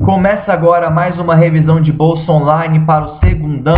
Começa agora mais uma revisão de bolsa online para o segundão.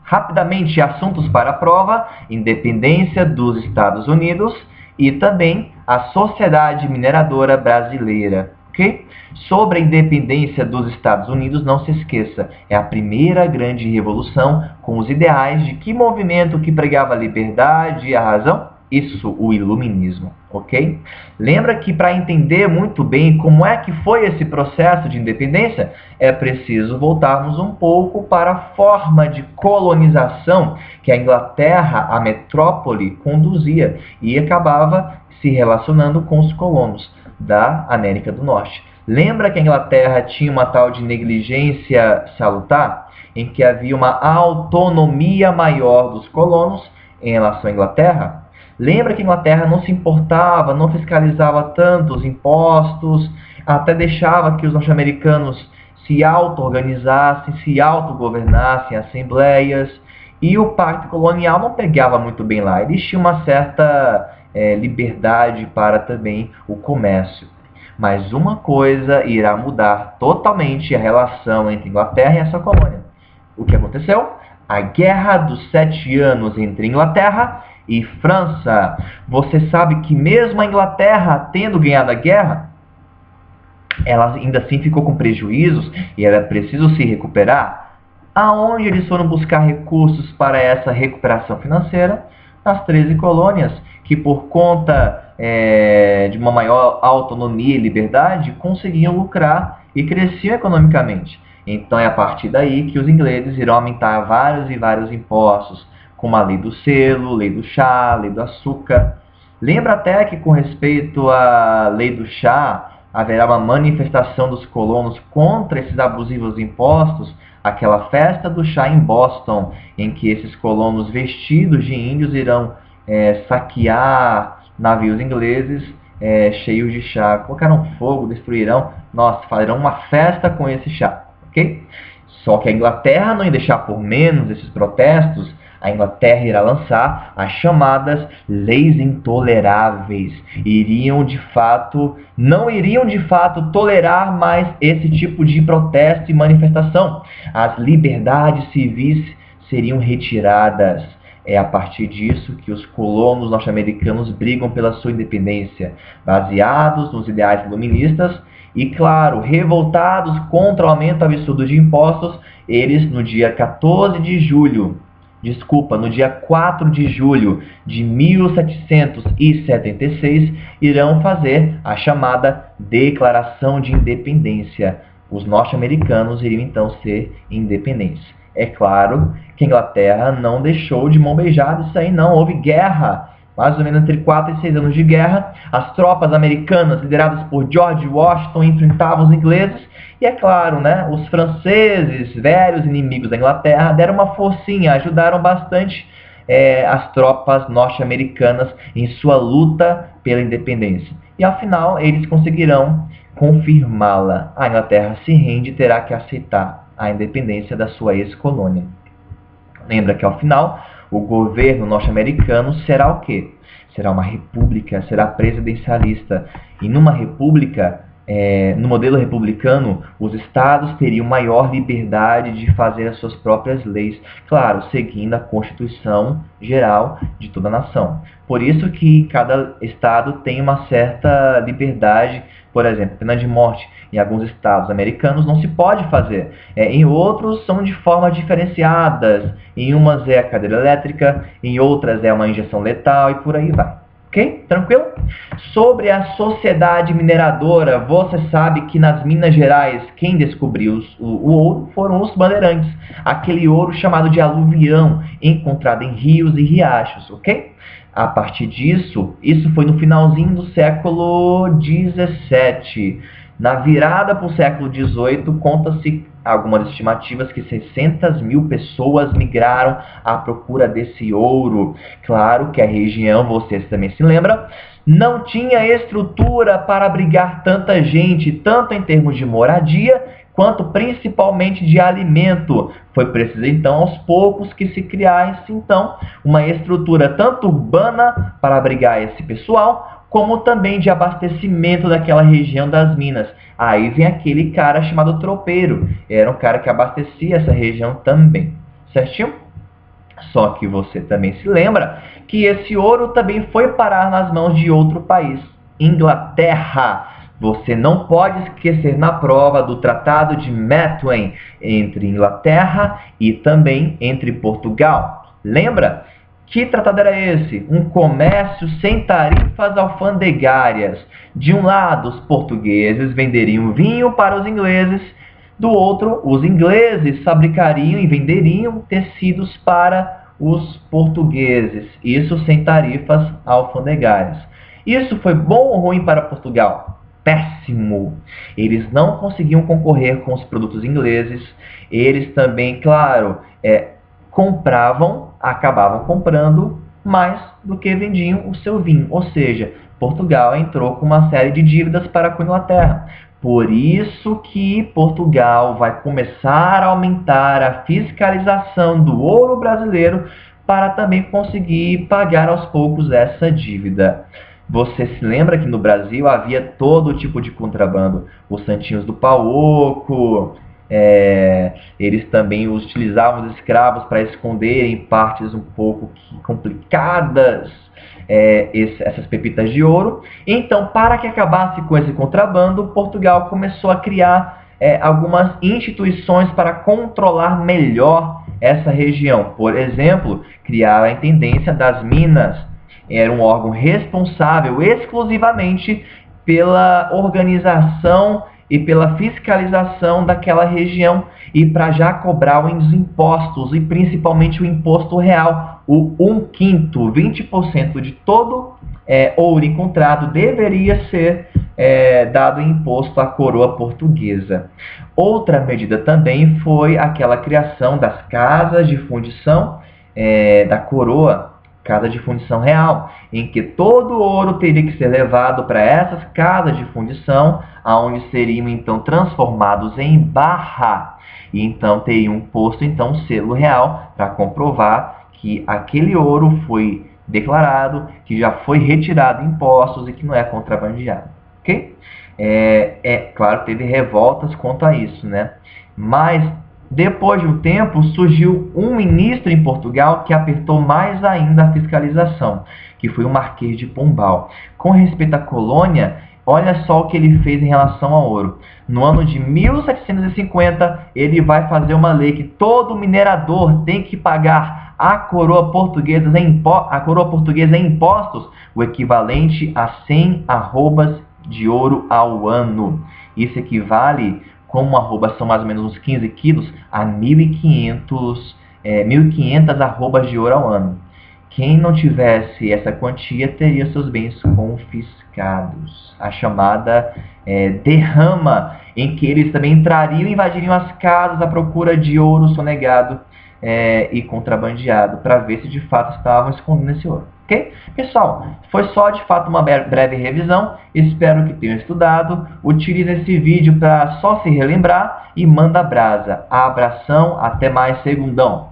Rapidamente, assuntos para a prova: independência dos Estados Unidos e também a sociedade mineradora brasileira. Ok? Sobre a independência dos Estados Unidos, não se esqueça, é a primeira grande revolução com os ideais de que movimento que pregava a liberdade e a razão? Isso, o iluminismo, ok? Lembra que para entender muito bem como é que foi esse processo de independência, é preciso voltarmos um pouco para a forma de colonização que a Inglaterra, a metrópole, conduzia e acabava se relacionando com os colonos da América do Norte. Lembra que a Inglaterra tinha uma tal de negligência salutar, em que havia uma autonomia maior dos colonos em relação à Inglaterra? Lembra que a Inglaterra não se importava, não fiscalizava tanto os impostos, até deixava que os norte-americanos se auto-organizassem, se autogovernassem, assembleias, e o pacto colonial não pegava muito bem lá. Eles tinham uma certa liberdade para também o comércio. Mas uma coisa irá mudar totalmente a relação entre Inglaterra e essa colônia. O que aconteceu? A Guerra dos 7 Anos entre Inglaterra e França. Você sabe que mesmo a Inglaterra tendo ganhado a guerra, ela ainda assim ficou com prejuízos e era preciso se recuperar. Aonde eles foram buscar recursos para essa recuperação financeira? Nas 13 colônias, que por conta de uma maior autonomia e liberdade, conseguiam lucrar e cresciam economicamente. Então é a partir daí que os ingleses irão aumentar vários e vários impostos, como a lei do selo, lei do chá, lei do açúcar. Lembra até que com respeito à lei do chá, haverá uma manifestação dos colonos contra esses abusivos impostos, aquela festa do chá em Boston, em que esses colonos vestidos de índios irão saquear navios ingleses cheios de chá, colocarão fogo, destruirão, nossa, farão uma festa com esse chá, ok? Só que a Inglaterra não ia deixar por menos esses protestos. A Inglaterra irá lançar as chamadas leis intoleráveis. Não iriam de fato tolerar mais esse tipo de protesto e manifestação. As liberdades civis seriam retiradas. É a partir disso que os colonos norte-americanos brigam pela sua independência, baseados nos ideais iluministas e, claro, revoltados contra o aumento absurdo de impostos. Eles, no dia 4 de julho de 1776, irão fazer a chamada Declaração de Independência. Os norte-americanos iriam então ser independentes. É claro que a Inglaterra não deixou de mão beijada isso aí, não. Houve guerra, mais ou menos entre 4 e 6 anos de guerra. As tropas americanas, lideradas por George Washington, enfrentavam os ingleses. E é claro, né, os franceses, velhos inimigos da Inglaterra, deram uma forcinha, ajudaram bastante as tropas norte-americanas em sua luta pela independência. E ao final eles conseguirão confirmá-la. A Inglaterra se rende e terá que aceitar a independência da sua ex-colônia. Lembra que ao final o governo norte-americano será o quê? Será uma república, será presidencialista. E numa república, no modelo republicano, os estados teriam maior liberdade de fazer as suas próprias leis, claro, seguindo a Constituição Geral de toda a nação. Por isso que cada estado tem uma certa liberdade. Por exemplo, pena de morte em alguns estados americanos não se pode fazer. Em outros são de formas diferenciadas. Em umas é a cadeira elétrica, em outras é uma injeção letal e por aí vai. Ok? Tranquilo? Sobre a sociedade mineradora, você sabe que nas Minas Gerais, quem descobriu o ouro foram os bandeirantes. Aquele ouro chamado de aluvião, encontrado em rios e riachos, ok? A partir disso, isso foi no finalzinho do século XVII. Na virada para o século XVIII, conta-se algumas estimativas que 600 mil pessoas migraram à procura desse ouro. Claro que a região, vocês também se lembram, não tinha estrutura para abrigar tanta gente, tanto em termos de moradia, quanto principalmente de alimento. Foi preciso então aos poucos que se criasse então uma estrutura tanto urbana para abrigar esse pessoal, como também de abastecimento daquela região das minas. Aí vem aquele cara chamado tropeiro, era um cara que abastecia essa região também, certinho? Só que você também se lembra que esse ouro também foi parar nas mãos de outro país, Inglaterra. Você não pode esquecer na prova do Tratado de Methuen entre Inglaterra e também entre Portugal. Lembra? Que tratado era esse? Um comércio sem tarifas alfandegárias. De um lado, os portugueses venderiam vinho para os ingleses, do outro, os ingleses fabricariam e venderiam tecidos para os portugueses. Isso sem tarifas alfandegárias. Isso foi bom ou ruim para Portugal? Péssimo. Eles não conseguiam concorrer com os produtos ingleses. Eles também, claro, acabavam comprando mais do que vendiam o seu vinho. Ou seja, Portugal entrou com uma série de dívidas para com a Inglaterra. Por isso que Portugal vai começar a aumentar a fiscalização do ouro brasileiro para também conseguir pagar aos poucos essa dívida. Você se lembra que no Brasil havia todo tipo de contrabando. Os santinhos do Paoco, eles também utilizavam os escravos para esconderem partes um pouco complicadas, essas pepitas de ouro. Então, para que acabasse com esse contrabando, Portugal começou a criar algumas instituições para controlar melhor essa região. Por exemplo, criar a Intendência das Minas. Era um órgão responsável exclusivamente pela organização e pela fiscalização daquela região e para já cobrar os impostos, e principalmente o imposto real, o 1/5, 20% de todo ouro encontrado deveria ser dado em imposto à coroa portuguesa. Outra medida também foi aquela criação das casas de fundição da coroa, casa de fundição real, em que todo o ouro teria que ser levado para essas casas de fundição, onde seriam então transformados em barra, e então teriam posto então um selo real para comprovar que aquele ouro foi declarado, que já foi retirado impostos e que não é contrabandeado, ok? Claro, teve revoltas quanto a isso, né? Mas depois de um tempo, surgiu um ministro em Portugal que apertou mais ainda a fiscalização, que foi o Marquês de Pombal. Com respeito à colônia, olha só o que ele fez em relação ao ouro. No ano de 1750, ele vai fazer uma lei que todo minerador tem que pagar à coroa portuguesa em impostos, o equivalente a 100 arrobas de ouro ao ano. Isso equivale, como uma arroba são mais ou menos uns 15 quilos, a 1.500 arrobas de ouro ao ano. Quem não tivesse essa quantia teria seus bens confiscados. A chamada derrama, em que eles também entrariam e invadiriam as casas à procura de ouro sonegado e contrabandeado, para ver se de fato estavam escondendo esse ouro. Ok? Pessoal, foi só de fato uma breve revisão, espero que tenham estudado, utilize esse vídeo para só se relembrar e manda brasa. Abração, até mais, segundão!